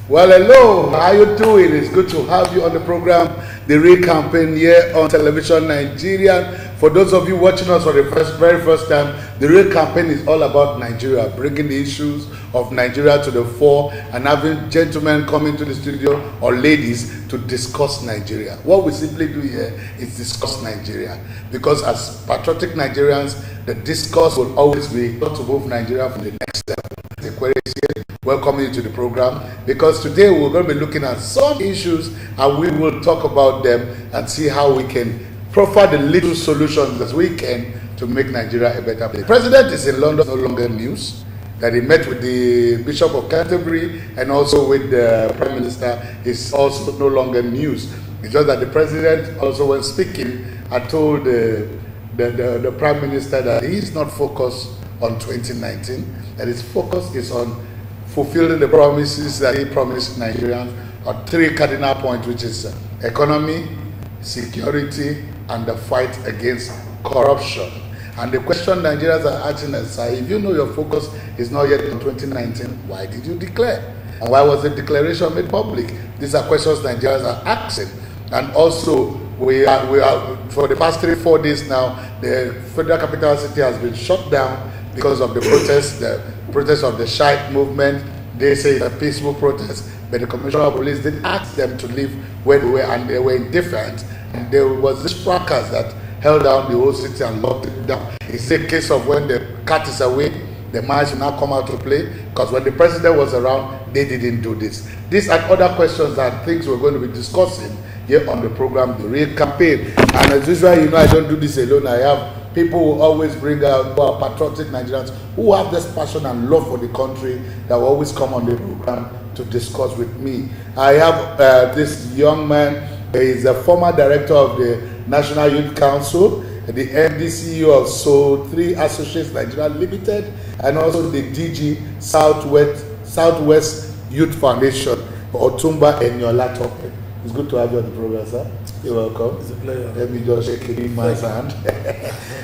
Well, hello, how you doing? It's good to have you on the program, The Real Campaign, here on television Nigerian. For those of you watching us for the very first time, The Real Campaign is all about Nigeria, bringing the issues of Nigeria to the fore and having gentlemen come into the studio or ladies to discuss Nigeria. What we simply do here is discuss Nigeria, because as patriotic Nigerians, the discourse will always be how to move Nigeria from the next level. Welcome you to the program, because today we're going to be looking at some issues and we will talk about them and see how we can proffer the little solutions as we can to make Nigeria a better place. The president is in London, no longer news. That he met with the Bishop of Canterbury and also with the Prime Minister is also no longer news. It's just that the president also, when speaking, had told the Prime Minister that he is not focused on 2019, that his focus is on fulfilling the promises that he promised Nigerians on three cardinal points, which is economy, security, and the fight against corruption. And the question Nigerians are asking us, if you know your focus is not yet on 2019, why did you declare? And why was the declaration made public? These are questions Nigerians are asking. And also, we are for the past 3-4 days now, the Federal Capital City has been shut down because of the protest of the Shiite movement. They say it's a peaceful protest, but the Commissioner of Police did ask them to leave where they were, and they were indifferent. And there was this fracas that held down the whole city and locked it down. It's a case of when the cat is away, the mice will now come out to play, because when the president was around, they didn't do this. These and other questions are things we're going to be discussing here on the program, The Real Campaign. And as usual, you know, I don't do this alone. I have people who always bring out patriotic Nigerians who have this passion and love for the country that will always come on the program to discuss with me. I have this young man. He is a former director of the National Youth Council, the MD CEO of Soul 3 Associates Nigeria Limited, and also the DG Southwest Youth Foundation, Otumba Eniola Tope. It's good to have you on the program, sir. You're welcome. It's a pleasure. Let me just shake in my hand.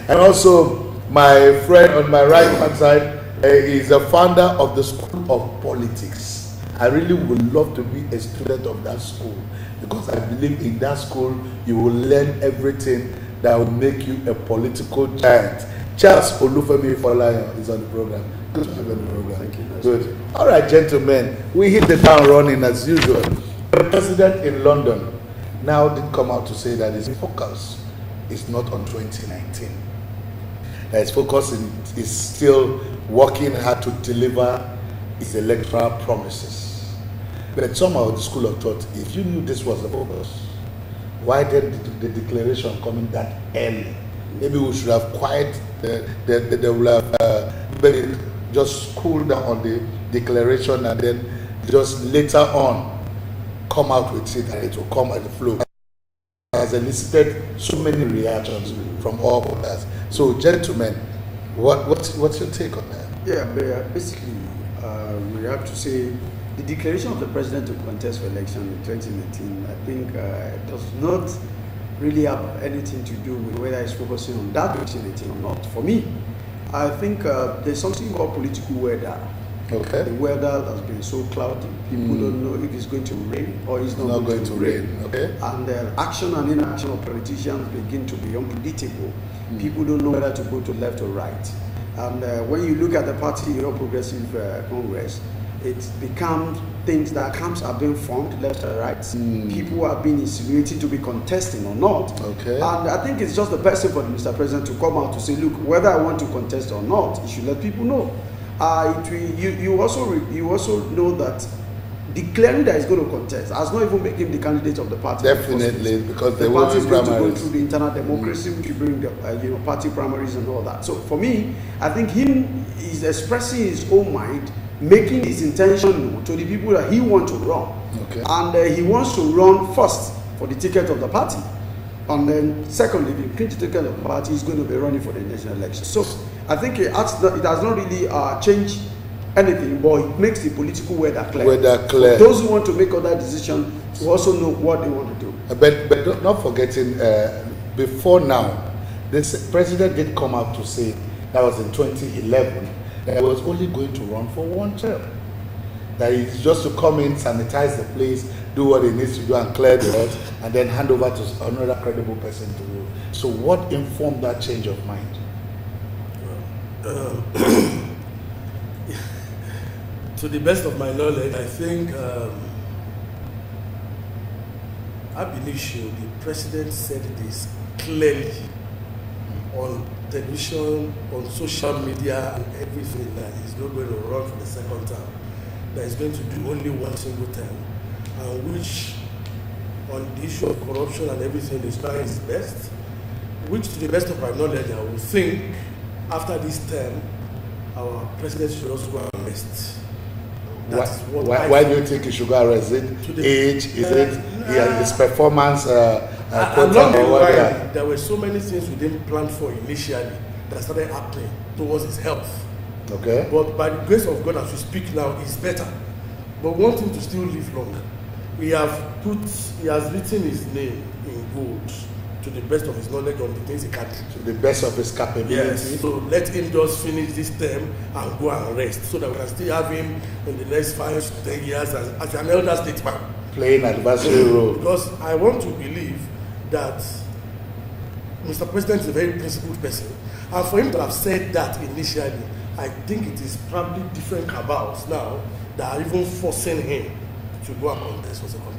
And also, my friend on my right hand side is the founder of the School of Politics. I really would love to be a student of that school, because I believe in that school you will learn everything that will make you a political giant. Charles Olufemi Folayan is on the program. Good to have you on the program. Thank you. Good. All right, gentlemen, we hit the town running as usual. The president in London now did come out to say that his focus is not on 2019. That his focus is still working hard to deliver his electoral promises. But somehow the school of thought, if you knew this was the focus, why did the declaration come in that early? Maybe we should have quiet maybe just cool down on the declaration and then just later on come out with it, and it will come at the flow. Has elicited so many reactions from all of us. So, gentlemen, what's your take on that? Yeah, basically, we have to say the declaration of the president to contest for election in 2019, I think, does not really have anything to do with whether he's focusing on that 2019 or not. For me, I think there's something called political weather. Okay. The weather has been so cloudy. People don't know if it's going to rain or it's not going to rain. Okay. And the action and inaction of politicians begin to be unpredictable. People don't know whether to go to left or right. And when you look at the party, Progressive Congress, it's become things that camps are being formed left and right. People are being insinuated to be contesting or not. Okay. And I think it's just the best thing for the Mr. President to come out to say, look, whether I want to contest or not, you should let people know. You also know that declaring that he's going to contest has not even made him the candidate of the party. Definitely, because the party is going to go through the internal democracy, which will bring the party primaries and all that. So for me, I think him is expressing his own mind, making his intention known to the people that he wants to run. Okay. And he wants to run first for the ticket of the party. And then secondly, if he clinch the ticket of the party, he's going to be running for the national election. So I think it has not really changed anything, but it makes the political weather clear. For those who want to make other decisions to also know what they want to do. But not forgetting, before now, this president did come out to say, that was in 2011, that he was only going to run for one term. that is just to come in, sanitize the place, do what he needs to do and clear the earth, and then hand over to another credible person to rule. So what informed that change of mind? To the best of my knowledge, I think ab initio, the president said this clearly on television, on social media, and everything, that he's not going to run for the second term, that he's going to do only one single term, and which, on the issue of corruption and everything, is trying his best, which, to the best of my knowledge, I would think after this term, our president should also go and rest. Why do you think he should go and rest? Is it age? Is it his performance? Along the line, there were so many things we didn't plan for initially that started happening towards his health. Okay. But by the grace of God, as we speak now, he's better. But we want him to still live longer. He has written his name in gold to the best of his knowledge on the things he can do. To the best of his capability. Yes. So let him just finish this term and go and rest, so that we can still have him in the next 5 to 10 years as an elder statesman. Playing advisory role. Because I want to believe that Mr. President is a very principled person. And for him to have said that initially, I think it is probably different cabals now that are even forcing him to go and contest for second term.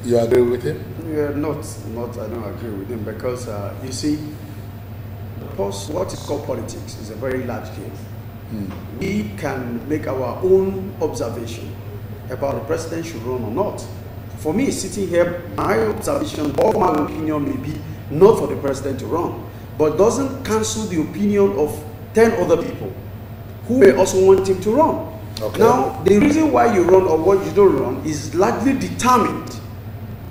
You agree with him? Yeah, I don't agree with him, because you see, what is called politics is a very large game. We can make our own observation about the president should run or not. For me, sitting here, my observation or my opinion may be not for the president to run, but doesn't cancel the opinion of 10 other people who may also want him to run. Okay. Now, the reason why you run or why you don't run is largely determined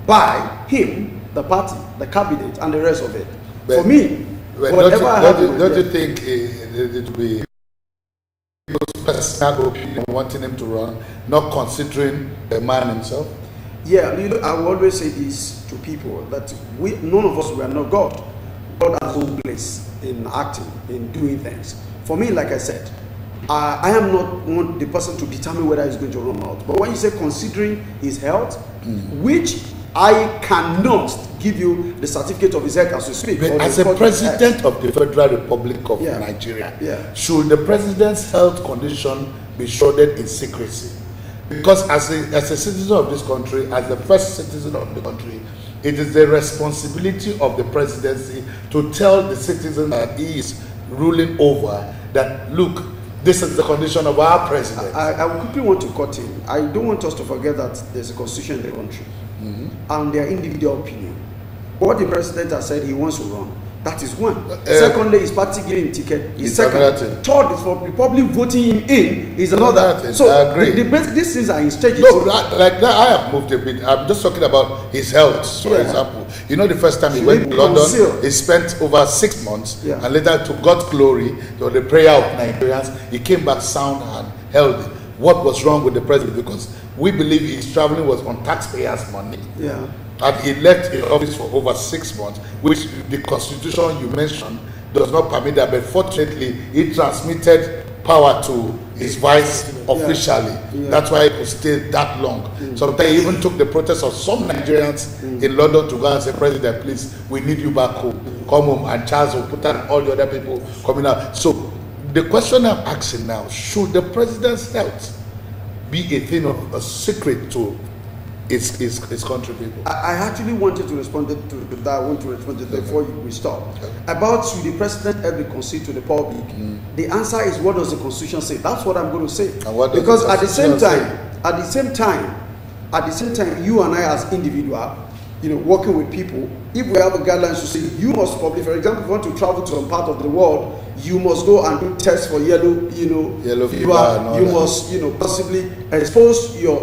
by him, the party, the cabinet, and the rest of it. But, for me, don't you think it would be personal opinion wanting him to run, not considering the man himself? Yeah, I will always say this to people, that none of us were not God. God has no place in acting, in doing things. For me, like I said, I am not the person to determine whether he's going to run out. But when you say considering his health, which I cannot give you the certificate of his health as we speak. But as a president of the Federal Republic of Nigeria, should the president's health condition be shrouded in secrecy? Because as a citizen of this country, as the first citizen of the country, it is the responsibility of the presidency to tell the citizen that he is ruling over that, look, this is the condition of our president. I quickly want to cut in. I don't want us to forget that there's a constitution in the country, and their individual opinion. What the president has said he wants to run, that is one. Secondly, his party giving him ticket is second. Third is for the public voting him in is another. So I agree. These things are in stages. No, like that, I have moved a bit. I'm just talking about his health, for example. You know, the first time he went to London, he spent over 6 months, and later, to God's glory, to the prayer of Nigerians, he came back sound and healthy. What was wrong with the president? Because we believe his traveling was on taxpayers' money. Yeah. And he left the office for over 6 months, which the constitution you mentioned does not permit that. But fortunately, he transmitted power to his vice officially. That's why he could stay that long. Sometimes he even took the protest of some Nigerians in London to go and say, President, please, we need you back home. Come home. And Charles will put out all the other people coming out. So the question I'm asking now, should the president's health be a thing of a secret to his country people? I actually wanted to respond to that. I want to respond to that before we stop. About should the president ever concede to the public? The answer is, what does the constitution say? That's what I'm going to say. Because at the same time, you and I as individual, working with people, if we have a guidelines to say you must probably, for example, if you want to travel to some part of the world, you must go and do tests for yellow fever. You must, possibly expose your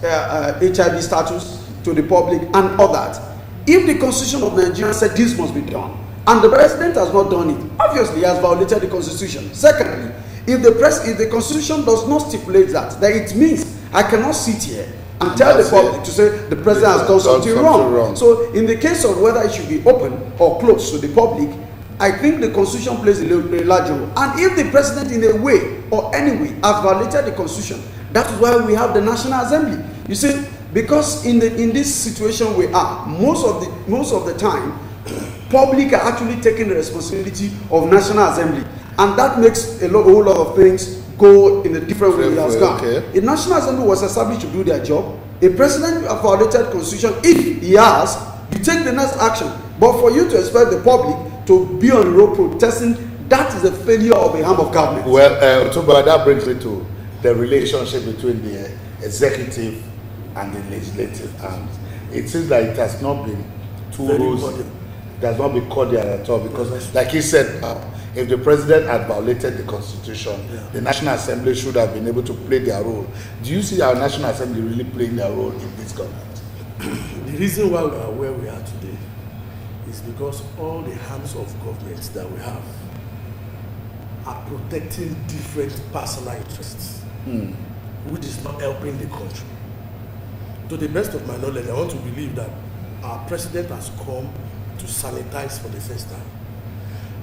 HIV status to the public and all that. If the Constitution of Nigeria said this must be done, and the president has not done it, obviously he has violated the Constitution. Secondly, if the Constitution does not stipulate that, then it means I cannot sit here and tell the public to say the president has done something wrong. So in the case of whether it should be open or closed to the public, I think the Constitution plays a large role. And if the president in a way or any way has violated the Constitution, That is why we have the National Assembly. You see, because in this situation we are, most of the time, public are actually taking the responsibility of National Assembly, and that makes a whole lot of things go in a different way. Okay. A National Assembly was established to do their job. A president violated constitution. If he has, you take the next action. But for you to expect the public to be on the road protesting, that is a failure of a arm of government. Well, Otumba, that brings me to the relationship between the executive and the legislative arms. It seems like it has not been it has not been cordial at all, because, like he said, if the president had violated the constitution, the National Assembly should have been able to play their role. Do you see our National Assembly really playing their role in this government? The reason why we are where we are today is because all the arms of government that we have are protecting different personal interests, which is not helping the country. To the best of my knowledge, I want to believe that our president has come to sanitize for the first time.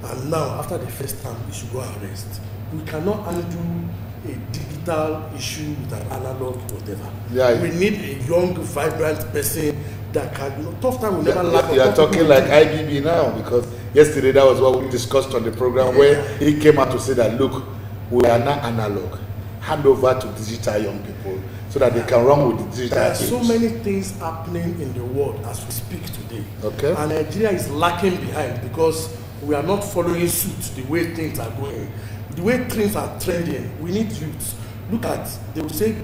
And now, after the first time, we should go arrest. We cannot undo a digital issue with an analog whatever. Yeah, we need a young, vibrant person that can, tough time will never laugh. You are talking like IBB now, because yesterday that was what we discussed on the program, where he came out to say that, look, we are not analog. Hand over to digital young people so that they can run with the digital There are so many things happening in the world as we speak today. Okay. And Nigeria is lacking behind because we are not following suit the way things are going. The way things are trending, we need youths. Look at, they will say,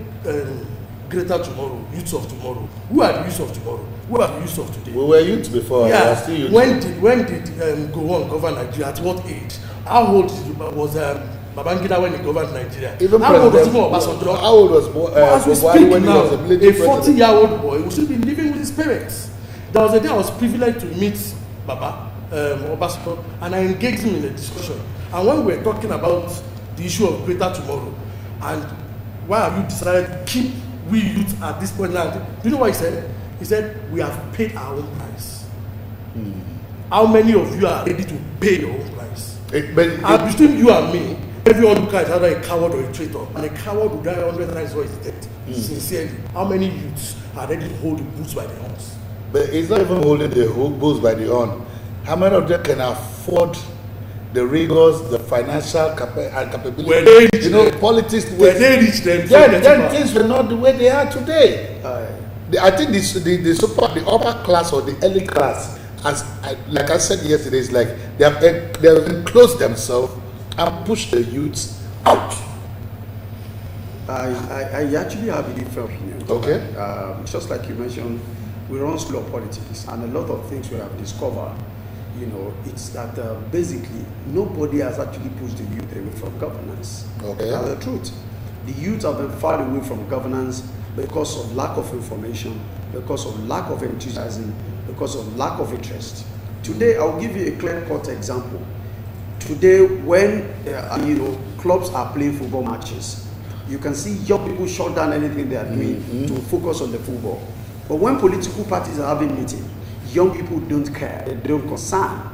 greater tomorrow, youths of tomorrow. Who are the youths of tomorrow? Who are the youths of today? We were youths before. Yeah. We are still youths. When did Gowon govern Nigeria? At what age? How old was Babangida when he governed Nigeria? Even how old was Obasanjo? How old was Buhari when he was a military president? A 40-year-old boy will still be living with his parents. There was a day I was privileged to meet Baba Obasanjo, and I engaged him in a discussion. And when we were talking about the issue of greater tomorrow, and why have you decided to keep we youth at this point now? Do you know what he said? He said, we have paid our own price. How many of you are ready to pay your own price? And between you and me, everyone who is either a coward or a traitor, and a coward will die 100 times what is dead. Sincerely, how many youths are ready to hold the boots by the horns? But it's not even holding the boots by the horn. How many of them can afford the rigors, the financial capability? When they reach politics. When they reach them, then things were not the way they are today. I think the upper class or the elite class, like I said yesterday, is like they have enclosed themselves and pushed the youths out. I actually have a different opinion. Okay. Just like you mentioned, we run school of politics, and a lot of things we have discovered, it's that basically nobody has actually pushed the youth away from governance. Okay. That's the truth. The youth have been far away from governance because of lack of information, because of lack of enthusiasm, because of lack of interest. Today, I'll give you a clear-cut example. Today, when clubs are playing football matches, you can see young people shut down anything they are doing to focus on the football. But when political parties are having meetings, young people don't care, they don't concern.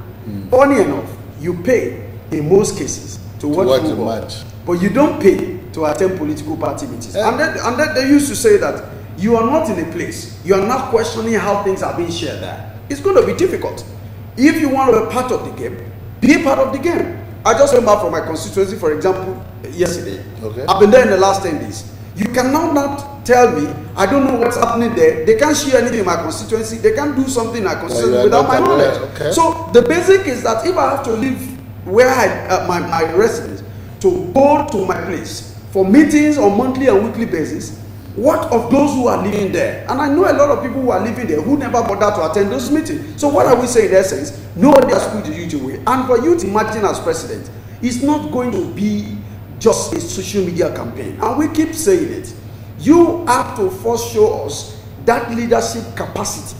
Funny enough, you pay in most cases to watch football, match, but you don't pay to attend political party meetings. And then they used to say that you are not in a place, you are not questioning how things are being shared there. It's going to be difficult. If you want to be part of the game, be a part of the game. I just came back from my constituency, for example, yesterday. Okay. I've been there in the last 10 days. You cannot not tell me, I don't know what's happening there. They can't share anything in my constituency. They can't do something in my constituency without my knowledge. Okay. So the basic is that if I have to leave where my residence to go to my place for meetings on monthly and weekly basis, what of those who are living there? And I know a lot of people who are living there who never bother to attend those meetings. So what are we saying in essence? Nobody has put the youth away. And for you to imagine as president, it's not going to be just a social media campaign. And we keep saying it. You have to first show us that leadership capacity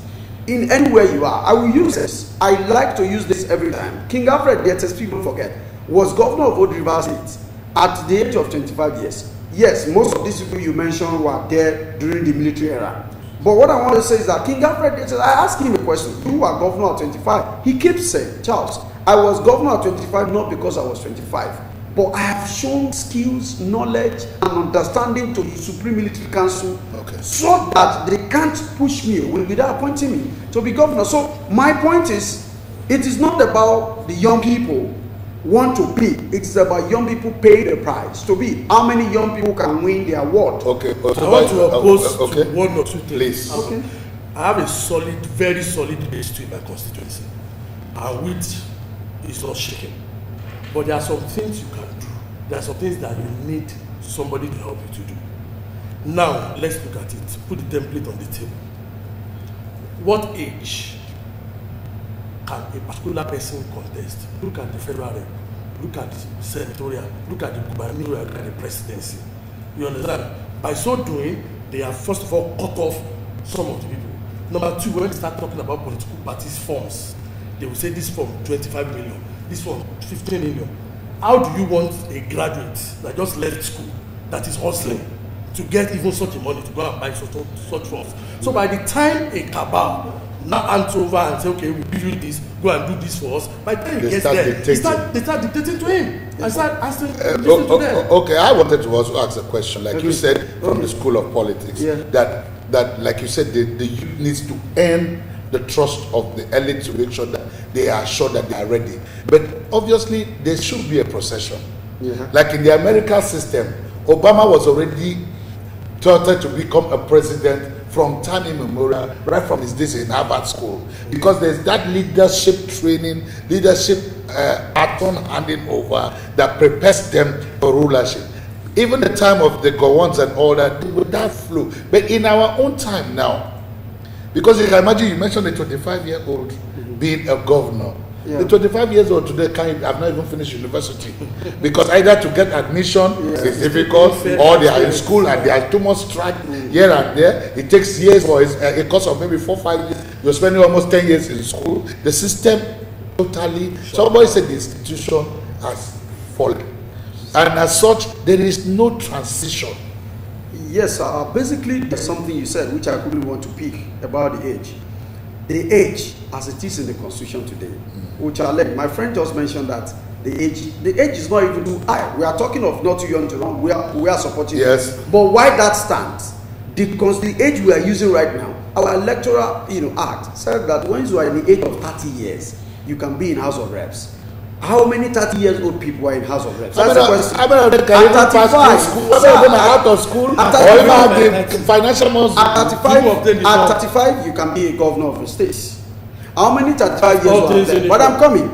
in anywhere you are. I will use this. I like to use this every time. King Alfred, as people forget, was governor of Old River State at the age of 25 years. Yes, most of these people you mentioned were there during the military era. But what I want to say is that King Alfred, I asked him a question. You were governor at 25. He keeps saying, Charles, I was governor at 25 not because I was 25. but I have shown skills, knowledge, and understanding to the Supreme Military Council, so that they can't push me away without appointing me to be governor. So my point is, it is not about the young people want to be. It's about young people pay the price to be. How many young people can win the award? Okay, but I want to oppose to one or two things. Please. Okay. I have a solid, very solid base in my constituency, and which is not shaken. But there are some things you can do. There are some things that you need somebody to help you to do. Now, let's look at it. Put the template on the table. What age can a particular person contest? Look at the federal rep, look at the senatorial, look at the gubernatorial, look at the presidency. You understand? By so doing, they have first of all cut off some of the people. Number two, when they start talking about political parties forms, they will say this form 25 million, this form 15 million. How do you want a graduate that just left school, that is hustling, to get even such a money to go and buy such forms? So by the time a cabal now hands over and say, okay, we give you this, go and do this for us, by the time he gets there, they start dictating to him. I start asking, listen to them. Okay, I wanted to also ask a question. Like you said, from the School of Politics, that like you said, the youth needs to earn the trust of the elite to make sure that they are sure that they are ready. But obviously, there should be a procession. Like in the American system, Obama was already touted to become a president from time immemorial, right from his days in Harvard School, because there's that leadership training, leadership baton handing over that prepares them for rulership. Even the time of the Gowons and all that, with that flow. But in our own time now, because you can imagine, you mentioned a 25-year-old being a governor. The 25 years old today have not even finished university, because either to get admission is difficult, or they are in school and they are too much strike here and there. It takes years for a course of maybe 4-5 years. You're spending almost 10 years in school. The system totally. Somebody said the institution has fallen, and as such, there is no transition. Yes, basically, there's something you said which I couldn't want to pick about the age. The age, as it is in the Constitution today, which my friend just mentioned that the age is not even too high. We are talking of not too young to run. We are supporting yes. It. But why that stands? Because the age we are using right now, our electoral act said that when you are in the age of 30 years, you can be in House of Reps. How many 30-year-old people are in House of Reps? That's the question. At 35, some of them are out of school, or even have the financial muscle. At 35, you can be a governor of a state. How many 35 years old are there? But I'm coming.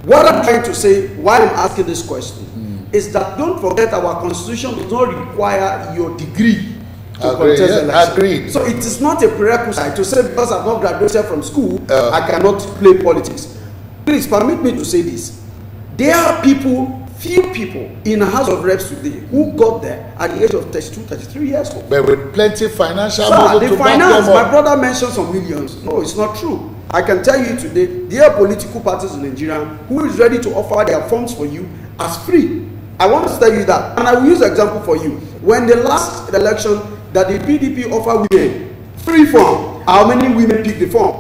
What I'm trying to say, why I'm asking this question, is that don't forget our constitution does not require your degree to contest election. Agreed. So it is not a prerequisite to say because I've not graduated from school, I cannot play politics. Please permit me to say this. There are few people in the House of Reps today who got there at the age of 32, 33 years old. But with plenty financial money to finance, my brother mentioned some millions. No, it's not true. I can tell you today, there are political parties in Nigeria who is ready to offer their funds for you as free. I want to tell you that. And I will use an example for you. When the last election that the PDP offered women free form, how many women picked the form?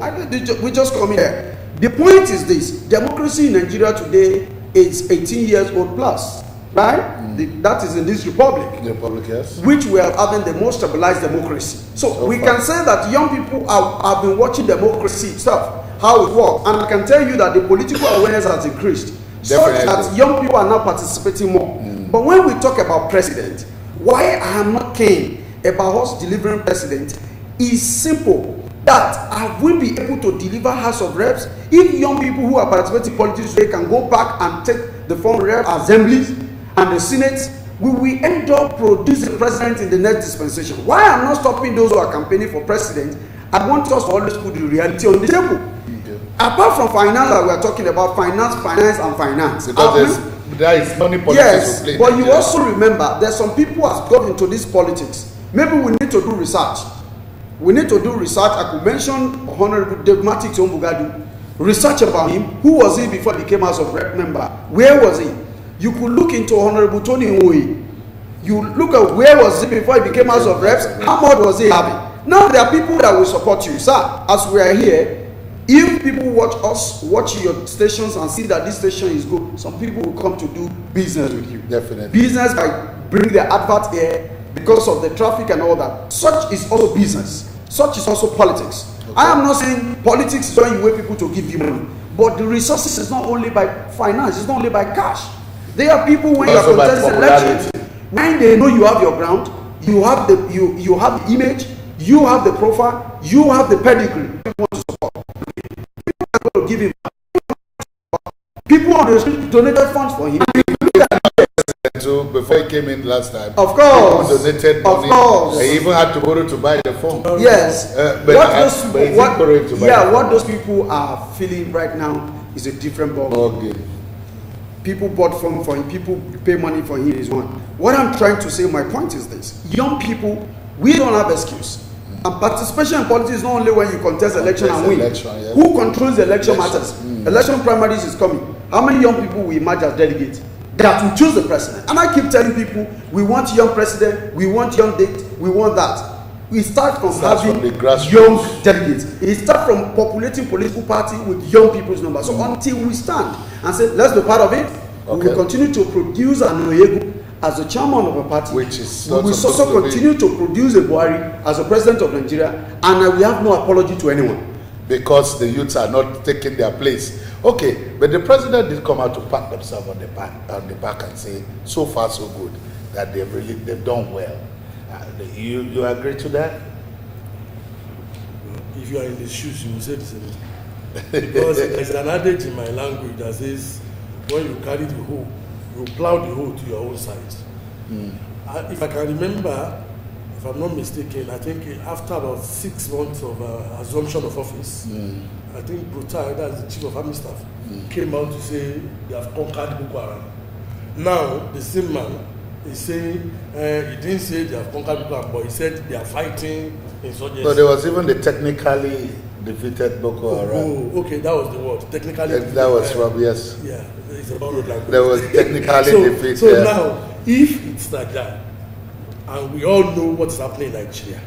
We just come in here. The point is this: democracy in Nigeria today is 18 years old plus, right? That is in this republic. The republic, yes. Which we are having the most stabilized democracy. So we can say that young people have been watching democracy itself, how it works. And I can tell you that the political awareness has increased, such that young people are now participating more. But when we talk about president, why I am not keen about us delivering president is simple. That I will be able to deliver House of Reps if young people who are participating in politics today can go back and take the form rep assemblies and the Senate. We will end up producing president in the next dispensation. Why I'm not stopping those who are campaigning for president? I want us to always put the reality on the table. Apart from finance, that we are talking about finance. Because there is money politics. Yes, but you also remember there's some people who have got into this politics. Maybe we need to do research. We need to do research. I could mention Honorable Dogmatic Ombugadu. Research about him. Who was he before he became House of Rep member? Where was he? You could look into Honorable Tony Nwoye. You look at where was he before he became House of Reps. How much was he having? Now there are people that will support you, sir. As we are here, If people watch us, watch your stations and see that this station is good, some people will come to do business with you. Definitely. Business by bring their advert here because of the traffic and all that. Such is also business. Such is also politics. Okay. I am not saying politics is when you wait people to give you money, but the resources is not only by finance, it's not only by cash. There are people when you are contesting elections, when they know you have your ground, you have the you have the image, you have the profile, you have the pedigree. People want to support. People are going to give him. People on the street donated funds for him. So before he came in last time, of course, donated money. Of course, he even had to borrow to buy the phone. Yes, what those people are feeling right now is a different ballgame. People bought phone for him. People pay money for him is one. What I'm trying to say, my point is this: young people, we don't have excuse. And participation in politics is not only when you contest election and win. Yeah. Who controls the election matters. Election primaries is coming. How many young people we emerge as delegates that will choose the president? And I keep telling people, we want young president, we want young date, we want that. We start from having young delegates. It starts from populating political party with young people's numbers. So until we stand and say, let's be part of it, we will continue to produce an Oyegu as the chairman of a party. Which is we will also continue to produce a Buhari as a president of Nigeria, and we have no apology to anyone. Because the youths are not taking their place. Okay, but the president did come out to pat themselves on the back and say, so far so good, that they've done well. You agree to that? If you are in the shoes, you will say the same thing. Because there's an adage in my language that says, when you carry the hoe, you plow the hoe to your own side. If I can remember, if I'm not mistaken, I think after about 6 months of assumption of office, I think Brutal, that's the chief of army staff, came out to say they have conquered Boko Haram. Now, the same man is saying, he didn't say they have conquered Boko Haram, but he said they are fighting insurgency. So there was even the technically defeated Boko Haram. Oh, okay, that was the word. Technically that was from, yes. Yeah, it's about language. There was technically defeated. So now, if it's like that, and we all know what's happening in Nigeria,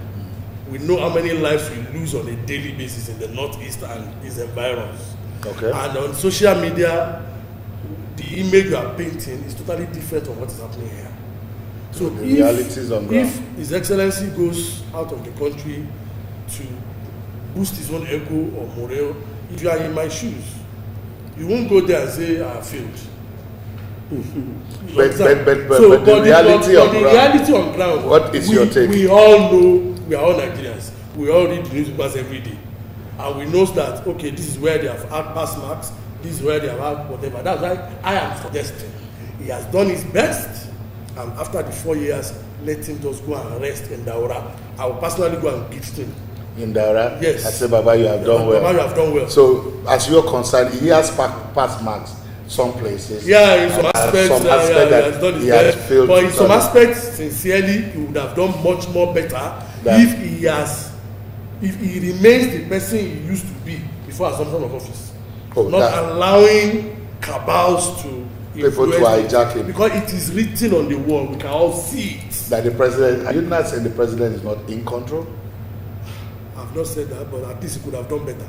we know how many lives we lose on a daily basis in the northeast and its environs. Okay. And on social media, the image you are painting is totally different from what is happening here. So if His Excellency goes out of the country to boost his own ego or morale, if you are in my shoes, you won't go there and say, I have failed. But the reality on ground, what is your take? We all know, we are all Nigerians. We all read the newspapers every day. And we know that, okay, this is where they have had pass marks, this is where they have had whatever. That's why I am suggesting he has done his best, and after the 4 years, let him just go and rest in Daura. I will personally go and gift him. In Daura? Yes. I say, Baba, you have done well. Baba, you have done well. So, as you're concerned, he has passed marks some places. Yeah, in some aspects, he has done his best. But in some aspects, sincerely, he would have done much more better if he remains the person he used to be before assumption of office. Allowing cabals to people to hijack him. Because it is written on the wall, we can all see it. That the president, are you not saying the president is not in control? I've not said that, but at least he could have done better.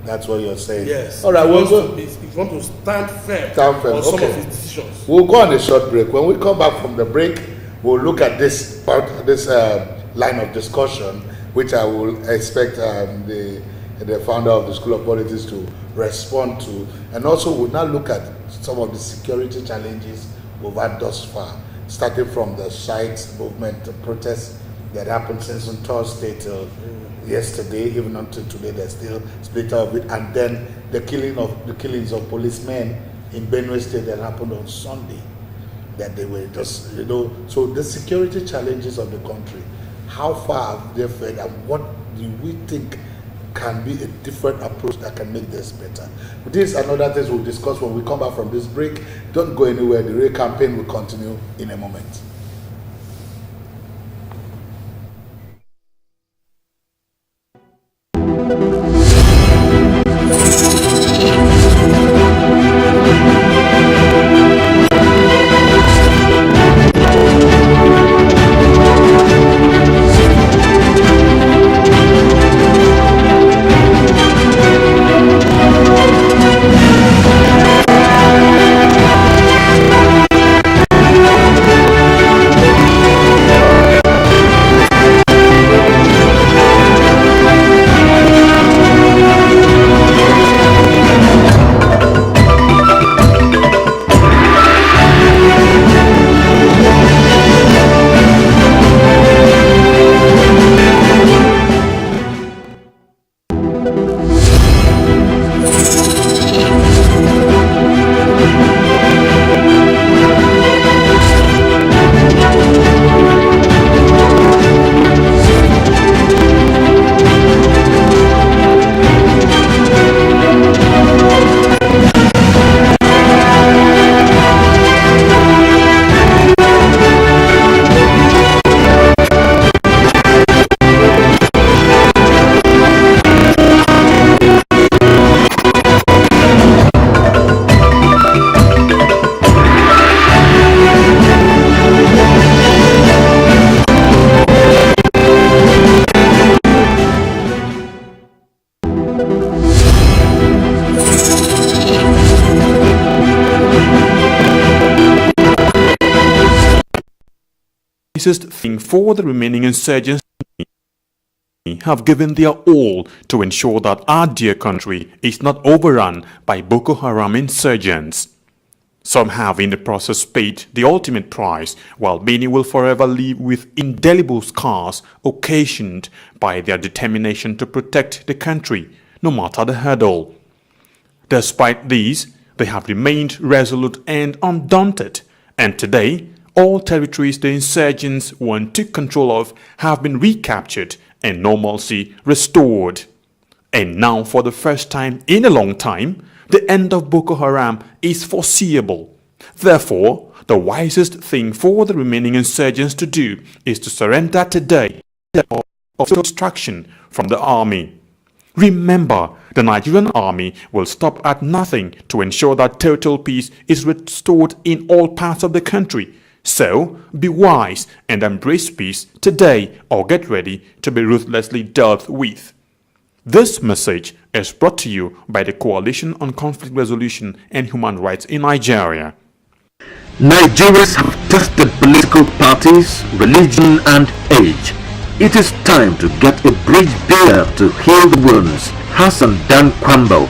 That's what you're saying? Yes. All right, he wants to stand firm on some of his decisions. We'll go on a short break. When we come back from the break, we'll look at this line of discussion, which I will expect the founder of the School of Politics to respond to. And also, we'll now look at some of the security challenges we've had thus far, starting from the strikes movement, the protests that happened since on Thursday till yesterday, even until today, there's still split of it, and then the killings of policemen in Benue State that happened on Sunday, that they were just, so the security challenges of the country, how far have they fared, and what do we think can be a different approach that can make this better? But this and other things we'll discuss when we come back from this break. Don't go anywhere. The Real Campaign will continue in a moment. wisest thing for the remaining insurgents have given their all to ensure that our dear country is not overrun by Boko Haram insurgents. Some have in the process paid the ultimate price, while many will forever live with indelible scars occasioned by their determination to protect the country, no matter the hurdle. Despite these, they have remained resolute and undaunted, and today, all territories the insurgents once took control of have been recaptured and normalcy restored. And now, for the first time in a long time, the end of Boko Haram is foreseeable. Therefore, the wisest thing for the remaining insurgents to do is to surrender today of destruction from the army. Remember, the Nigerian army will stop at nothing to ensure that total peace is restored in all parts of the country. So, be wise and embrace peace today, or get ready to be ruthlessly dealt with. This message is brought to you by the Coalition on Conflict Resolution and Human Rights in Nigeria. Nigerians have tested political parties, religion and age. It is time to get a bridge builder to heal the wounds. Hassan Dan Kwambo.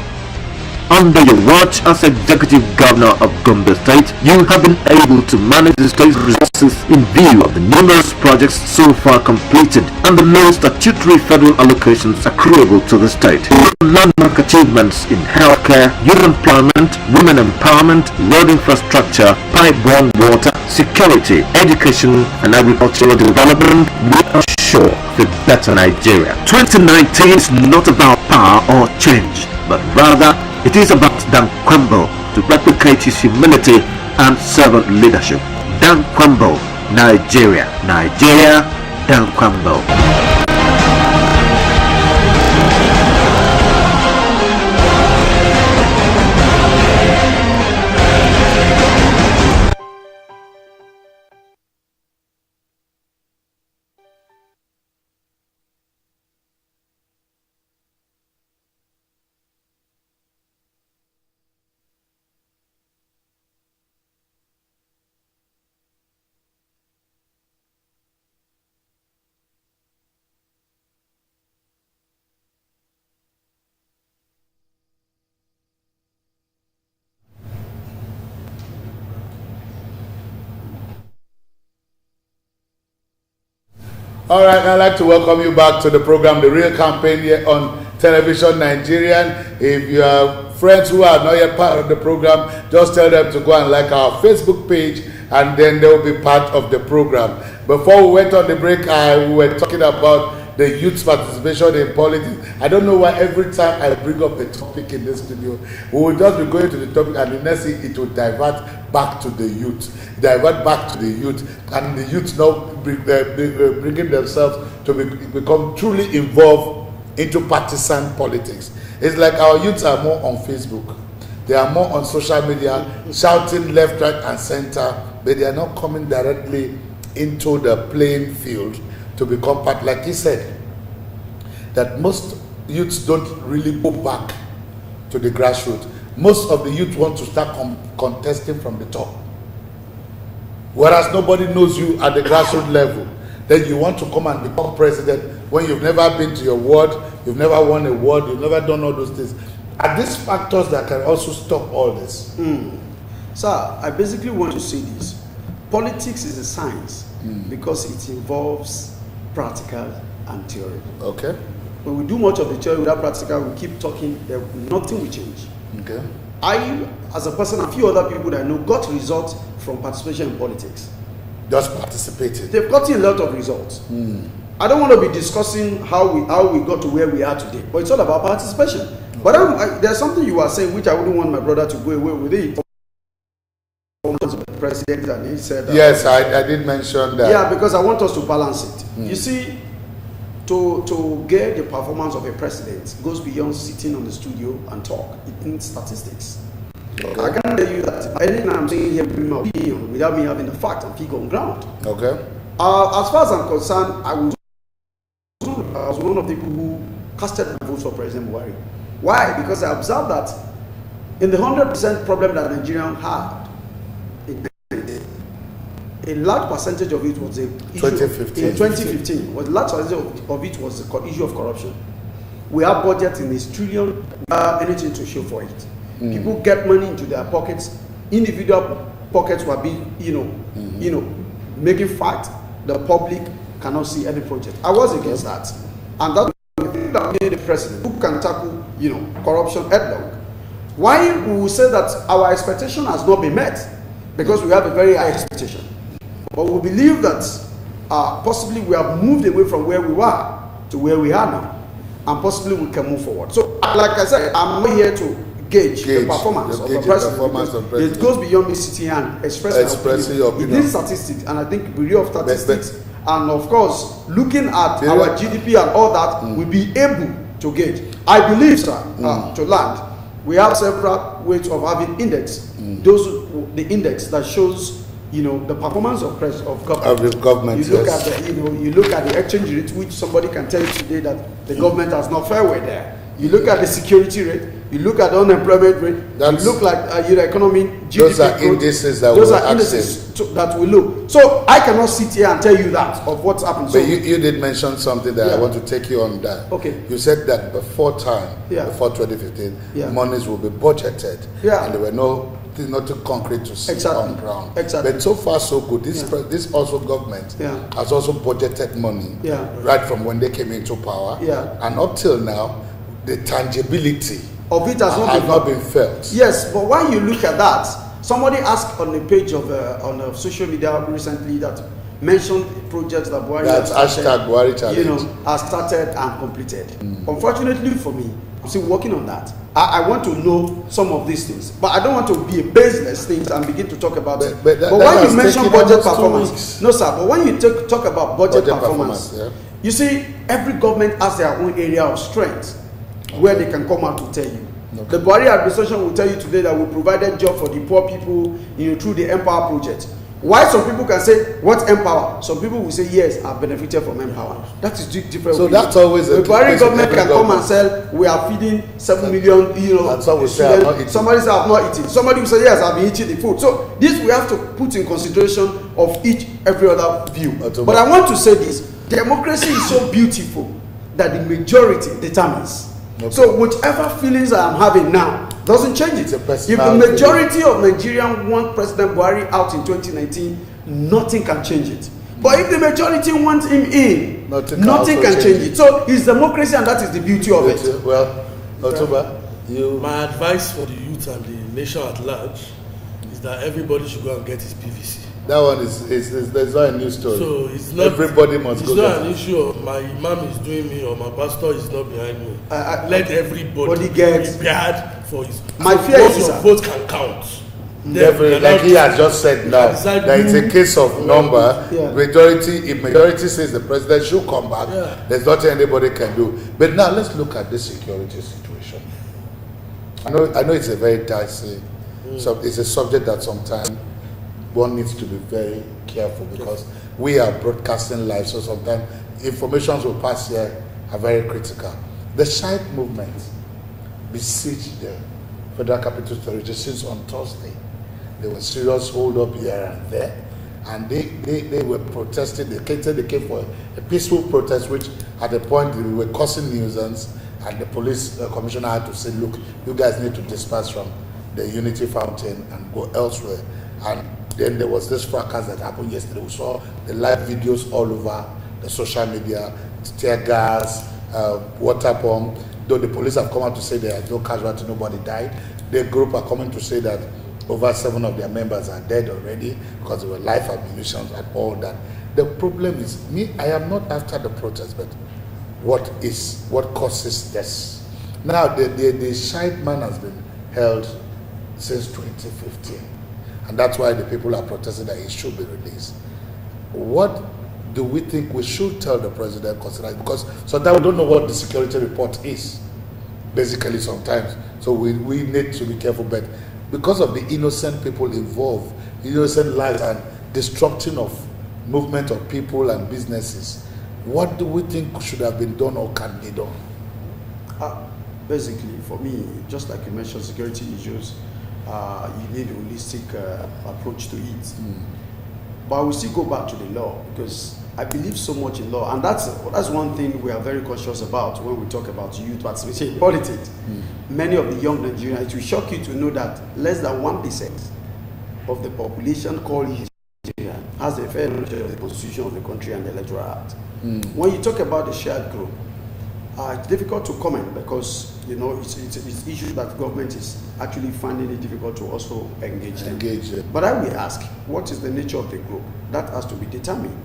Under your watch as Executive Governor of Gombe State, you have been able to manage the state's resources in view of the numerous projects so far completed and the low statutory federal allocations accruable to the state. Landmark achievements in healthcare, youth employment, women empowerment, road infrastructure, pipe-borne water, security, education and agricultural development will assure a better Nigeria. 2019 is not about power or change, but rather it is about Dan Kwambo to replicate his humility and servant leadership. Dan Kwambo, Nigeria. Nigeria, Dan Kwambo. All right, I'd like to welcome you back to the program, The Real Campaign, here on Television Nigerian. If you have friends who are not yet part of the program, just tell them to go and like our Facebook page, and then they will be part of the program. Before we went on the break, we were talking about the youth's participation in politics. I don't know why every time I bring up a topic in this studio, we will just be going to the topic, and the next thing it will divert back to the youth. And the youth now bringing themselves to become truly involved into partisan politics. It's like our youths are more on Facebook. They are more on social media, shouting left, right, and center, but they are not coming directly into the playing field to become part. Like he said, that most youths don't really go back to the grassroots. Most of the youth want to start contesting from the top. Whereas nobody knows you at the grassroots level. Then you want to come and become president when you've never been to your ward, you've never won a ward, you've never done all those things. Are these factors that can also stop all this? Sir, I basically want to say this. Politics is a science because it involves practical and theory. Okay. When we do much of the theory without practical, we keep talking, nothing will change. Okay. I, as a person, and a few other people that I know, got results from participation in politics. Just participated. They've gotten a lot of results. I don't want to be discussing how we got to where we are today, but it's all about participation. But there's something you are saying which I wouldn't want my brother to go away with it. President, and he said yes, I did mention that. Yeah, because I want us to balance it. You see, to get the performance of a president goes beyond sitting on the studio and talk. It needs statistics. Okay. I can tell you that anything I'm saying here bring my opinion without me having the fact and figure on ground. Okay. As far as I'm concerned, I was one of the people who casted my vote for President Buhari. Why? Because I observed that in the 100% problem that Nigerians had, a large percentage of it was a issue 2015. in 2015. Was a large percentage of it was the issue of corruption. We have budget in this trillion, anything to show for it. People get money into their pockets. Individual pockets were being, making fact the public cannot see any project. I was against that, and that made the president who can tackle, corruption headlong. Why we will say that our expectation has not been met, because we have a very high expectation, but we believe that possibly we have moved away from where we were to where we are now, and possibly we can move forward. So, like I said, I'm not here to gauge the performance of the president. It goes beyond me sitting and expressing your opinion. It is statistics, and I think Bureau of Statistics, and of course, looking at our GDP and all that, we'll be able to gauge. I believe, sir, to land, we have several ways of having index. The index that shows, the performance of government. You look at you look at the exchange rate, which somebody can tell you today that the government has not fared well there. You look at the security rate. You look at the unemployment rate. You look like your economy, GDP. Those are indices that we look. So I cannot sit here and tell you that of what's happened. But you did mention something that I want to take you on that. Okay. You said that before 2015, monies will be budgeted, and there were nothing concrete to see on ground. Exactly. But so far so good. This also government has also budgeted money right from when they came into power, and up till now, the tangibility of it has not been felt. Yes, but when you look at that, somebody asked on the page of on social media recently that mentioned projects that Buhari has started and completed. Unfortunately for me, I'm still working on that. I want to know some of these things, but I don't want to be a baseless thing and begin to talk about it. But when you mention budget performance, no sir, but when you talk about budget performance, you see, every government has their own area of strength where they can come out to tell you. The Buhari administration will tell you today that we provided job for the poor people, through the Empower project. Why some people can say, what Empower? Some people will say, yes, I've benefited from Empower. That is different. So that's always the Buhari government can come and say, we are feeding 7 million, and some will say, somebody say, I've not eaten. Somebody will say, yes, I've been eating the food. So this we have to put in consideration of every other view. But I want to say this, democracy is so beautiful that the majority determines. So whichever feelings I am having now doesn't change it. If the majority of Nigerians want President Buhari out in 2019, nothing can change it. But if the majority want him in, nothing can change it. So it's democracy, and that is the beauty of it. Well, October, my advice for the youth and the nation at large is that everybody should go and get his PVC. That one is there's not a new story. So it's not, everybody must go. It's not an issue of my imam is doing me or my pastor is not behind me. Let everybody get prepared for his. My fear is your vote can count. Like he has just said now, that it's a case of number. Majority, if majority says the president should come back, there's nothing anybody can do. But now let's look at this security situation. I know it's a very dicey. So it's a subject that sometimes one needs to be very careful, because we are broadcasting live, so sometimes informations will pass here are very critical. The Shiite movement besieged the Federal Capital Territory since on Thursday. There was serious hold up here and there, and they were protesting. They came for a peaceful protest, which at the point they were causing nuisance, and the police commissioner had to say, look, you guys need to disperse from the Unity Fountain and go elsewhere. And then there was this fracas that happened yesterday. We saw the live videos all over the social media, tear gas, water bomb. Though the police have come out to say there are no casualty, nobody died. The group are coming to say that over 7 of their members are dead already because there were live ammunition and all that. The problem is, I am not after the protest, but what causes this? Now, the Shiite man has been held since 2015. And that's why the people are protesting that he should be released. What do we think we should tell the president? Because sometimes we don't know what the security report is, basically sometimes. So we need to be careful. But because of the innocent people involved, innocent lives and destruction of movement of people and businesses, what do we think should have been done or can be done? Basically, for me, just like you mentioned, security issues, you need a holistic approach to it. But I will still go back to the law because I believe so much in law, and that's one thing we are very conscious about when we talk about youth participation in politics. Many of the young Nigerians, it will shock you to know that less than 1% of the population called Nigerian has a fair knowledge of the constitution of the country and the electoral act. When you talk about the shared group, it's difficult to comment because it's issues that government is actually finding it difficult to also engage them. But I will ask, what is the nature of the group? That has to be determined.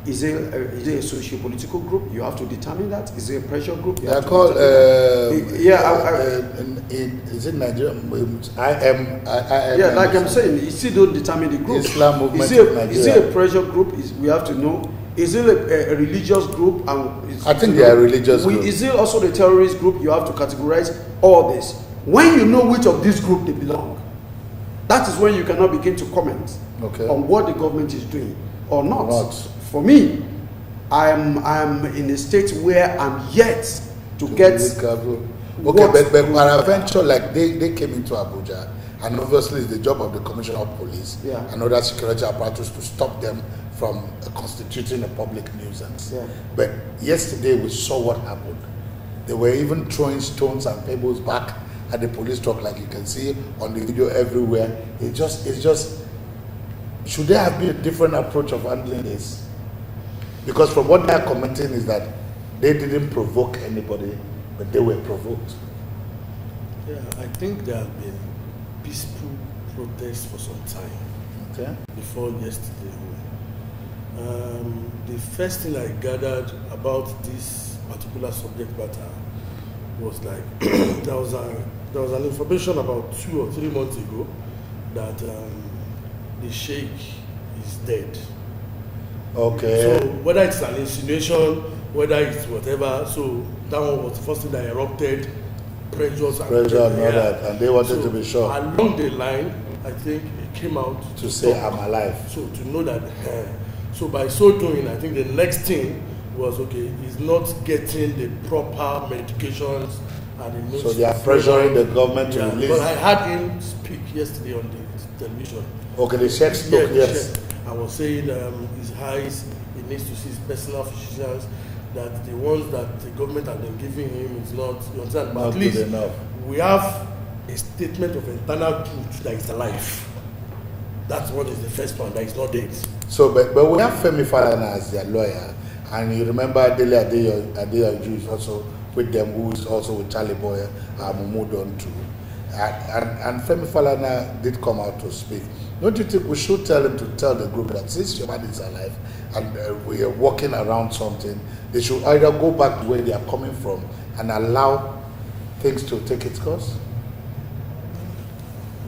Is it a socio-political group? You have to determine that. Is it a pressure group? They are called, is it Nigerian? Yeah, like I'm saying, you still don't determine the group. Islam movement is it a pressure group? We have to know. Is it a religious group? I think they are religious group. Is it also the terrorist group? You have to categorize all this. When you know which of this group they belong, that is when you cannot begin to comment on what the government is doing or not. For me, I'm in a state where I'm yet to get. But peradventure, like they came into Abuja, and obviously it's the job of the Commissioner of Police and other security apparatus to stop them from constituting a public nuisance. But yesterday we saw what happened. They were even throwing stones and pebbles back at the police truck, like you can see on the video everywhere. It's just. Should there have been a different approach of handling this? Because from what they are commenting is that they didn't provoke anybody, but they were provoked. Yeah, I think there have been peaceful protests for some time. Before yesterday. The first thing I gathered about this particular subject matter was like there was an information about 2 or 3 months ago that the sheikh is dead. So whether it's an insinuation, whether it's whatever, so that one was the first thing that erupted, pressure and all that, and they wanted to be sure. Along the line, I think it came out to say I'm alive. So to know that, so by so doing, I think the next thing was he's not getting the proper medications and so they are pressuring the government to release. But I had him speak yesterday on the television. The sheikh spoke, yes. I was saying his highs, he needs to see his personal physicians, that the ones that the government have been giving him is not, you understand? But at least enough. We have a statement of internal truth that is alive. That's what is the first one, that is not dead. So, but we have Femi Falana as their lawyer, and you remember Dele Adeyoju is also with them, who is also with Charlie Boy and Mumudon too. And Femi Falana did come out to speak. Don't you think we should tell him to tell the group that since your man is alive and we are walking around something, they should either go back to where they are coming from and allow things to take its course?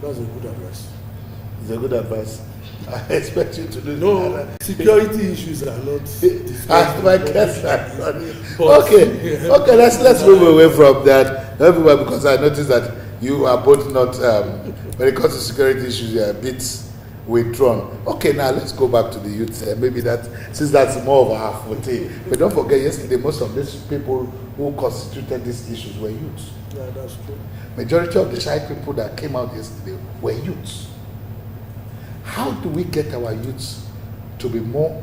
That's a good advice. It's a good advice. I expect you to do that. Security issues are not discussed. My guess. Okay, let's move away from that. Everywhere, because I noticed that you are both not, when it comes to security issues, you are a bit withdrawn. Okay, now let's go back to the youth. Maybe that, since that's more of our forte. But don't forget, yesterday, most of these people who constituted these issues were youths. Yeah, that's true. Majority of the shy people that came out yesterday were youths. How do we get our youths to be more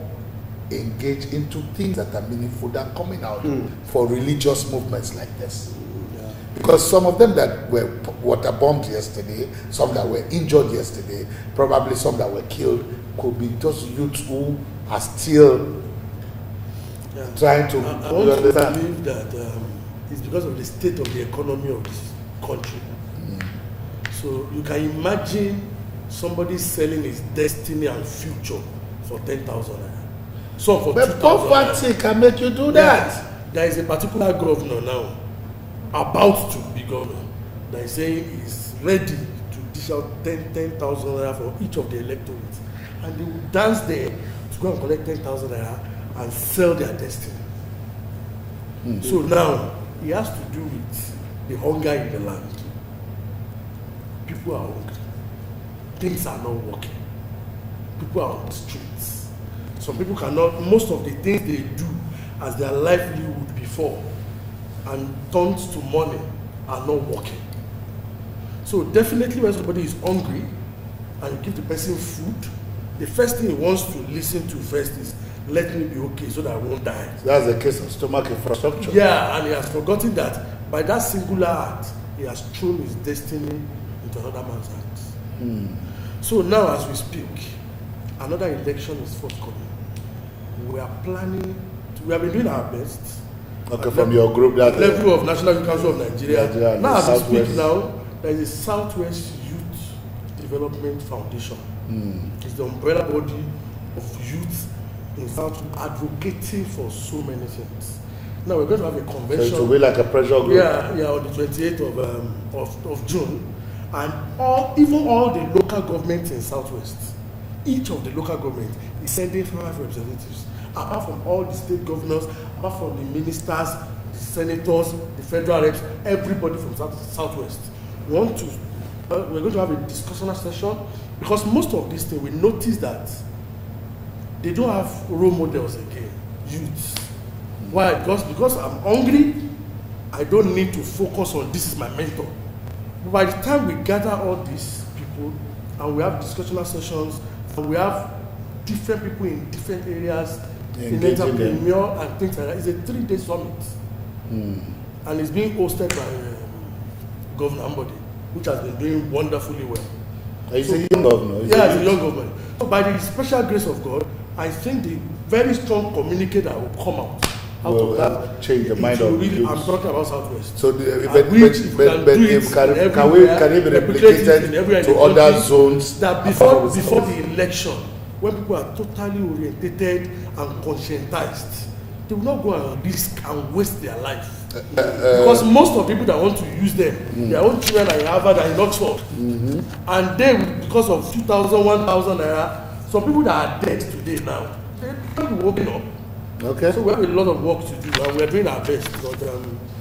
engaged into things that are meaningful than coming out for religious movements like this? Because some of them that were water bombed yesterday, some that were injured yesterday, probably some that were killed, could be just youths who are still trying to. I want to believe that it's because of the state of the economy of this country. So you can imagine somebody selling his destiny and future for 10,000 naira. Some for 2,000 naira. But poverty can make you do that. There is a particular governor now, about to be governor, that is saying he's ready to dish out 10,000 naira for each of the electorates, and they will dance there to go and collect 10,000 naira and sell their destiny. So now it has to do with the hunger in the land. People are hungry. Things are not working. People are on the streets. Some people cannot, most of the things they do as their livelihood before and turns to money are not working. So definitely when somebody is hungry and you give the person food the first thing he wants to listen to first is, let me be okay so that I won't die. So that's the case of stomach infrastructure. Yeah, and he has forgotten that by that singular act, he has thrown his destiny into another man's hands. So now as we speak, another election is forthcoming. We are planning, we have been doing our best. Okay, from your group, that level of National Youth Council of Nigeria. Now as we speak now, there is a Southwest Youth Development Foundation. It's the umbrella body of youth in South advocating for so many things. Now we're going to have a convention. So it will be like a pressure group. Yeah, on the 28th of June, and even all the local governments in Southwest, each of the local governments is sending 5 representatives, apart from all the state governors, apart from the ministers, the senators, the federal reps, everybody from Southwest. We're going to have a discussional session, because most of these things we notice that they don't have role models again, youths. Why? Because I'm hungry, I don't need to focus on this is my mentor. But by the time we gather all these people and we have discussional sessions and we have different people in different areas, in entrepreneur and things like that, it's a 3-day summit. And it's being hosted by Governor Ambode, which has been doing wonderfully well. It's a young governor. Yeah, it's a young government. So by the special grace of God, I think the very strong communique that will come out of that change the mind of really, youths. I'm talking about Southwest. So, Can it be replicated to other zones? That before the election, when people are totally orientated and conscientized, they will not go and risk and waste their life. Because most of the people that want to use them, their own children are in Harvard and in Oxford. And they, because of 2,000, 1,000 naira, some people that are dead today now, they're waking up. Okay. So we have a lot of work to do, and we're doing our best. But,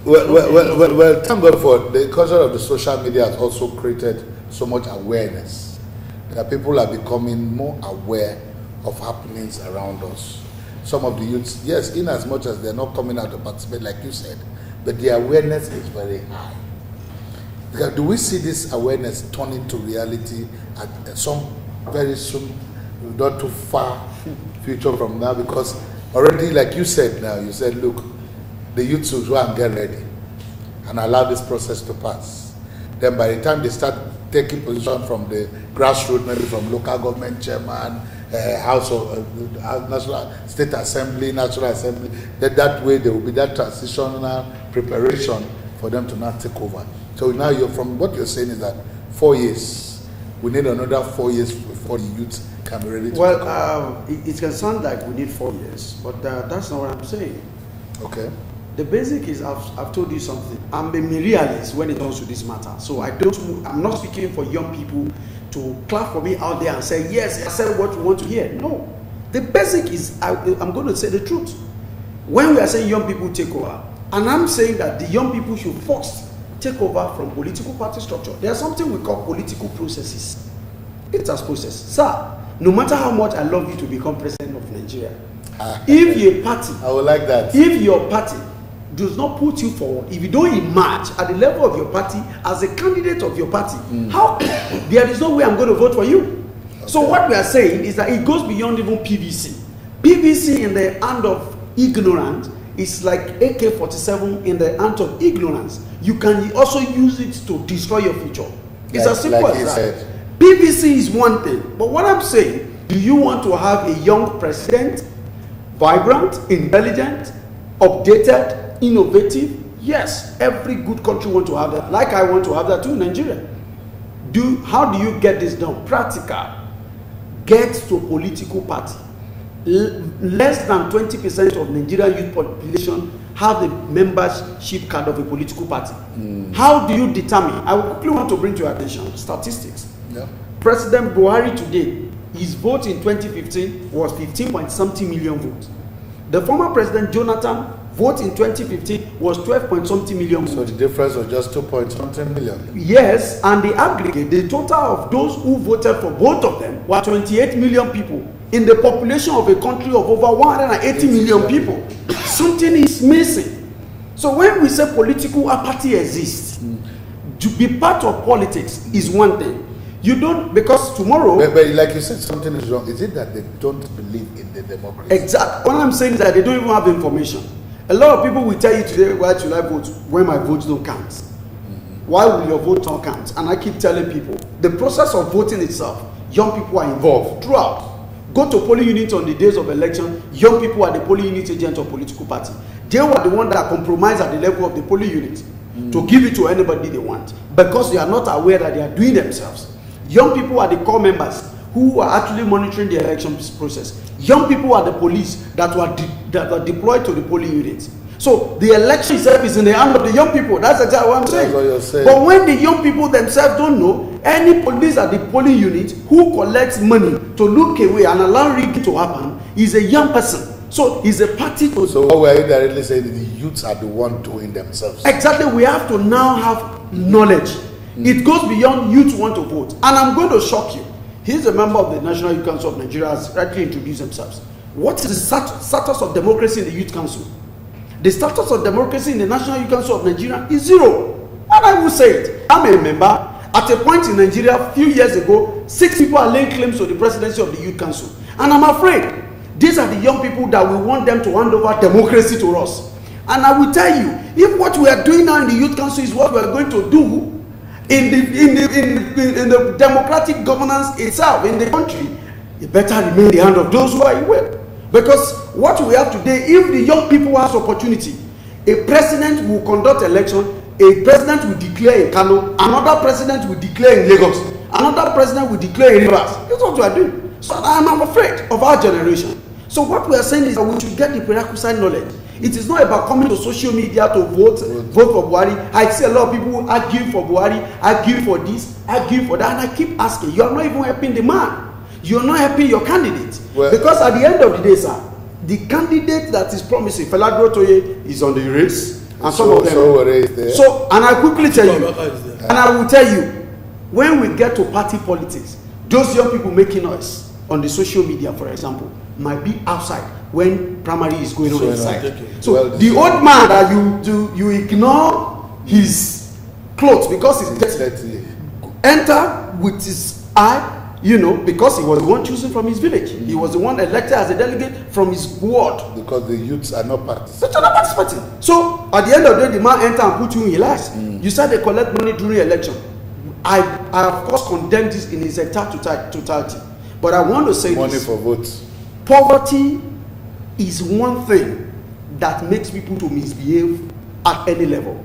well, thank God for the culture of the social media has also created so much awareness that people are becoming more aware of happenings around us. Some of the youths, yes, in as much as they're not coming out to participate, like you said, but the awareness is very high. Because do we see this awareness turn into reality at some very soon, not too far future from now? Because already, like you said now, you said, look, the youth should go and get ready and allow this process to pass. Then by the time they start taking position from the grassroots, maybe from local government chairman, House of National State Assembly, National Assembly, that way there will be that transitional preparation for them to not take over. So now from what you're saying is that 4 years, we need another 4 years before the youth can be ready to Well, it can sound like we need 4 years, but that's not what I'm saying. Okay. The basic is, I've told you something. I'm a realist when it comes to this matter. So I'm not speaking for young people to clap for me out there and say, yes, I said what you want to hear. No. The basic is, I'm going to say the truth. When we are saying young people take over, and I'm saying that the young people should first take over from political party structure. There's something we call political processes. It's a process. Sir, no matter how much I love you to become president of Nigeria, if your party, I would like that. If your party does not put you forward, if you don't emerge at the level of your party as a candidate of your party, how there is no way I'm going to vote for you. Okay. So what we are saying is that it goes beyond even PVC. PVC in the hand of ignorance is like AK-47 in the hand of ignorance. You can also use it to destroy your future. It's as simple as that. PVC is one thing, but what I'm saying, do you want to have a young president, vibrant, intelligent, updated, innovative? Yes, every good country wants to have that. Like I want to have that too in Nigeria. How do you get this done? Practical. Get to a political party. Less than 20% of Nigerian youth population have the membership card of a political party. How do you determine? I will quickly want to bring to your attention statistics. Yeah. President Buhari today, his vote in 2015 was 15-point-something million votes. The former President Jonathan vote in 2015 was 12-point-something million votes. So the difference was just 2-point-something million. Yes, and the aggregate, the total of those who voted for both of them were 28 million people in the population of a country of over 180 million people. Something is missing. So when we say political apathy exists, to be part of politics is one thing. You don't, because tomorrow. But like you said, something is wrong. Is it that they don't believe in the democracy? Exactly. What I'm saying is that they don't even have information. A lot of people will tell you today, why should I vote when my votes don't count? Why will your vote not count? And I keep telling people, the process of voting itself, young people are involved throughout. Go to polling units on the days of election, young people are the polling unit agents of political party. They were the ones that compromise at the level of the polling unit to give it to anybody they want, because they are not aware that they are doing themselves. Young people are the core members who are actually monitoring the election process. Young people are the police that are deployed to the polling units. So the election itself is in the hand of the young people. That's exactly what I'm saying. That's what you're saying. But when the young people themselves don't know, any police at the polling unit who collects money to look away and allow rigging to happen is a young person. So he's a party to. So what were you directly saying? The youths are the one doing themselves. Exactly. We have to now have knowledge. It goes beyond youth want to vote. And I'm going to shock you. He's a member of the National Youth Council of Nigeria, has rightly introduced themselves. What is the status of democracy in the Youth Council? The status of democracy in the National Youth Council of Nigeria is zero. And I will say it. I'm a member. At a point in Nigeria, a few years ago, 6 people are laying claims to the presidency of the Youth Council. And I'm afraid these are the young people that we want them to hand over democracy to us. And I will tell you, if what we are doing now in the Youth Council is what we are going to do in the democratic governance itself in the country, it better remain in the hand of those who are aware. Because what we have today, if the young people has opportunity, a president will conduct election, a president will declare in Kano, another president will declare in Lagos, another president will declare in Rivers. That's what we are doing. So I'm afraid of our generation. So what we are saying is that we should get the prerequisite knowledge. It is not about coming to social media to vote for Buhari. I see a lot of people who argue for Buhari, argue for this, argue for that, and I keep asking, you are not even helping the man. You are not helping your candidate. Well, because at the end of the day, sir, the candidate that is promising, Feladro Toye, is on the race, and some of them. So, and I quickly tell you, and I will tell you, when we get to party politics, those young people making noise on the social media, for example, might be outside when primary is going on inside. So well, the old man that you ignore his clothes because he's dirty, enter with his eye, because he was the one chosen from his village. He was the one elected as a delegate from his ward. Because the youths are not participating. They're not participating. So at the end of the day, the man enter and put you in your lies. You said they collect money during election. I of course condemn this in its totality. But I want to say money this. For votes. Poverty is one thing that makes people to misbehave at any level.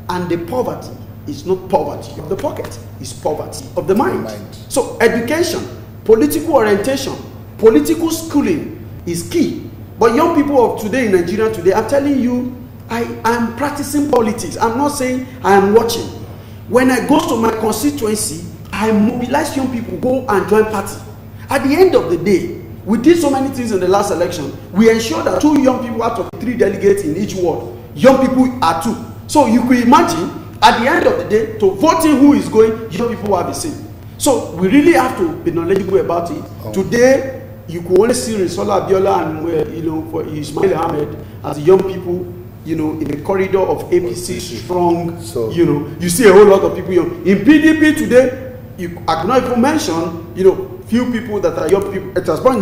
And the poverty is not poverty of the pocket, it's poverty of the mind. So education, political orientation, political schooling is key. But young people of today in Nigeria today, I'm telling you, I am practicing politics. I'm not saying I am watching. When I go to my constituency, I mobilize young people, go and join party. At the end of the day, we did so many things in the last election. We ensured that 2 young people out of 3 delegates in each ward, young people are 2. So you could imagine, at the end of the day, to voting who is going, young people have the same. So we really have to be knowledgeable about it. Today, you could only see Risola Abiola and for Ismail Ahmed as young people, in the corridor of APC strong. So, you see a whole lot of people young. In PDP today, I cannot even mention, few people that are young people. It has been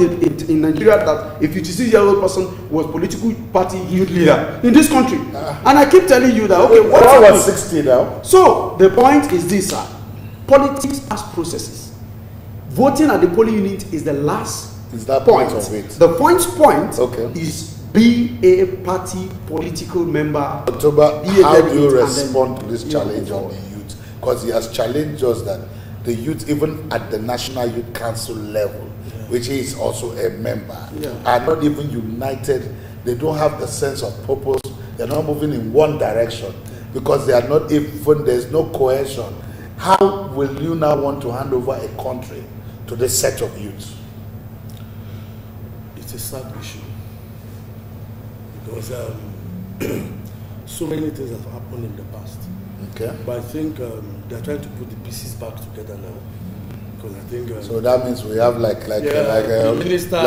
in Nigeria that a 56-year-old person was political party youth leader in this country. And I keep telling you that, okay, what was 60 now? So the point is this, sir. Politics has processes. Voting at the polling unit is the last point of it. The point is be a party political member. October, how do you respond to this challenge on the youth? Because he has challenged us that the youth, even at the National Youth Council level, which he is also a member, are not even united. They don't have the sense of purpose. They're not moving in one direction because they are not even, there's no cohesion. How will you now want to hand over a country to this set of youth? It's a sad issue because so many things have happened in the past. Okay. But I think they're trying to put the pieces back together now. because I think. So that means we have the minister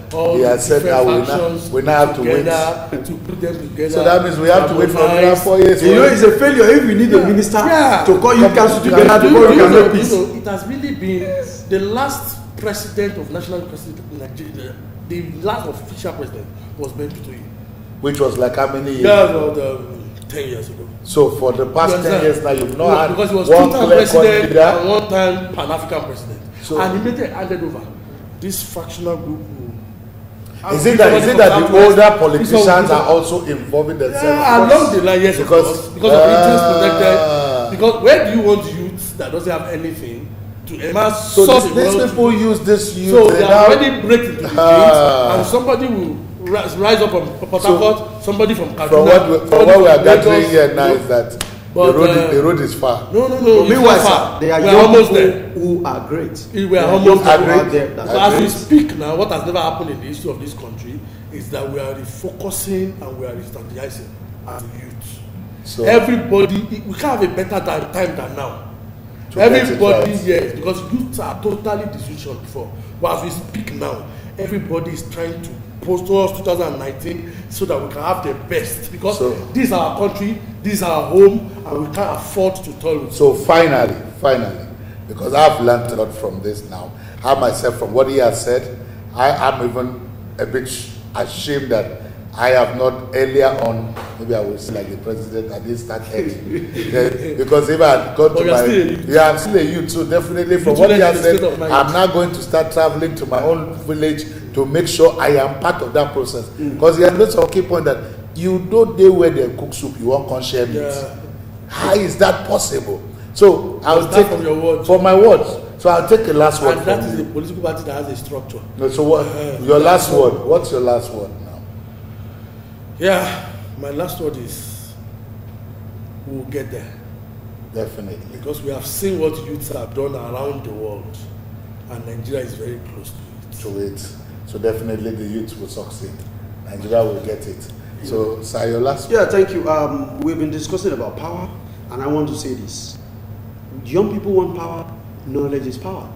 he has said that we now have to wait to put them together. So that means we have to wait for another 4 years. You know, it's a failure if we need a minister to call you council together before you can make peace. It has really been the last president of national president in Nigeria. The last official president was Benjamin, which was like how many years? Yeah, about 10 years ago. So for the past 10 years now, you've not had because he was one two-time president and one-time Pan-African president. So, and he made it handed over. This fractional group. Is it that the older politicians are also involving themselves? Yeah, along the line, yes, because of interest protected. Because where do you want youth that doesn't have anything to amass? So these people use this youth. So they are already breaking into the things, and somebody will rise up from Port Harcourt, somebody from Kaduna. From what we are gathering here now is that the road is far. No. Meanwhile, they are young people who are great. We are almost there. So as we speak now, what has never happened in the history of this country is that we are refocusing and we are re-strategizing as youth. So everybody, we can't have a better time than now. Everybody, yes, because youths are totally disillusioned before. But as we speak now, everybody is trying to post towards 2019 so that we can have the best, because this is our country, this is our home, and we can't afford to tolerate. So finally, because I've learned a lot from this now, I myself, from what he has said, I am even a bit ashamed that I have not earlier on, maybe I will say like the president, I didn't start early. Because if I had gone to I'm still a youth, so definitely from what he has said, I'm now going to start traveling to my own village to make sure I am part of that process. Because he has made some key point that you don't know where they cook soup, you won't share meat. How is that possible? So I'll take from your words. For my words. So I'll take a last word. And that is the political party that has a structure. No, so what? Your last word. What's your last word now? Yeah, my last word is we'll get there. Definitely. Because we have seen what youths have done around the world, and Nigeria is very close to it. So definitely the youth will succeed. Nigeria will get it. So, sir, your last word. Yeah, thank you. We've been discussing about power, and I want to say this. Young people want power. Knowledge is power.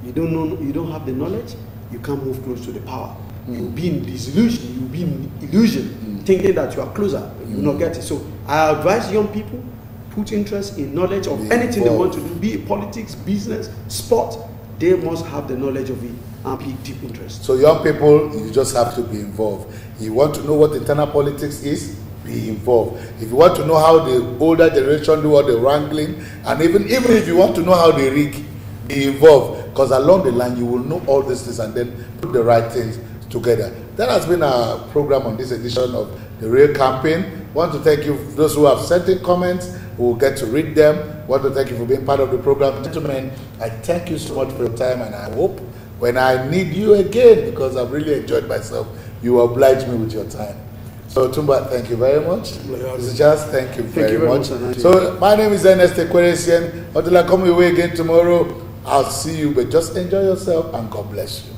You don't have the knowledge, you can't move close to the power. You'll be in disillusion, you'll be in illusion, thinking that you are closer, you will not get it. So I advise young people, put interest in knowledge of anything they want to do, be it politics, business, sport. They must have the knowledge of it and be deep interest. So young people, you just have to be involved. You want to know what internal politics is, be involved. If you want to know how the older generation do all the wrangling, and even if you want to know how they rig, be involved, because along the line you will know all these things and then put the right things together. That has been our program on this edition of the Real Campaign. Want to thank you for those who have sent in comments. We will get to read them. Want to thank you for being part of the program. Gentlemen, I thank you so much for your time, and I hope when I need you again, because I've really enjoyed myself, you will oblige me with your time. So Tumba, thank you very much. Mr. Charles, thank you very much. So my name is Ernest Ekweresian. Until I come your way again tomorrow, I'll see you, but just enjoy yourself and God bless you.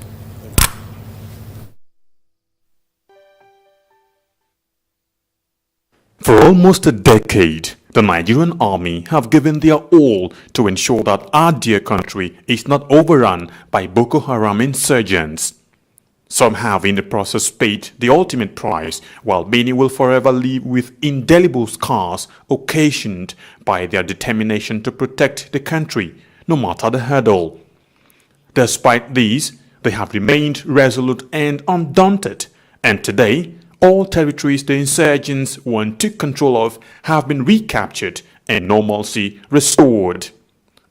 For almost a decade, the Nigerian army have given their all to ensure that our dear country is not overrun by Boko Haram insurgents. Some have in the process paid the ultimate price, while many will forever live with indelible scars occasioned by their determination to protect the country, no matter the hurdle. Despite these, they have remained resolute and undaunted, and today, all territories the insurgents once took control of have been recaptured and normalcy restored.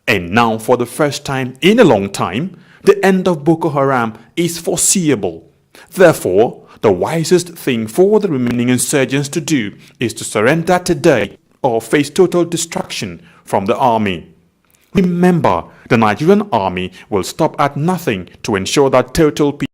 And now, for the first time in a long time, the end of Boko Haram is foreseeable. Therefore, the wisest thing for the remaining insurgents to do is to surrender today or face total destruction from the army. Remember, the Nigerian army will stop at nothing to ensure that total peace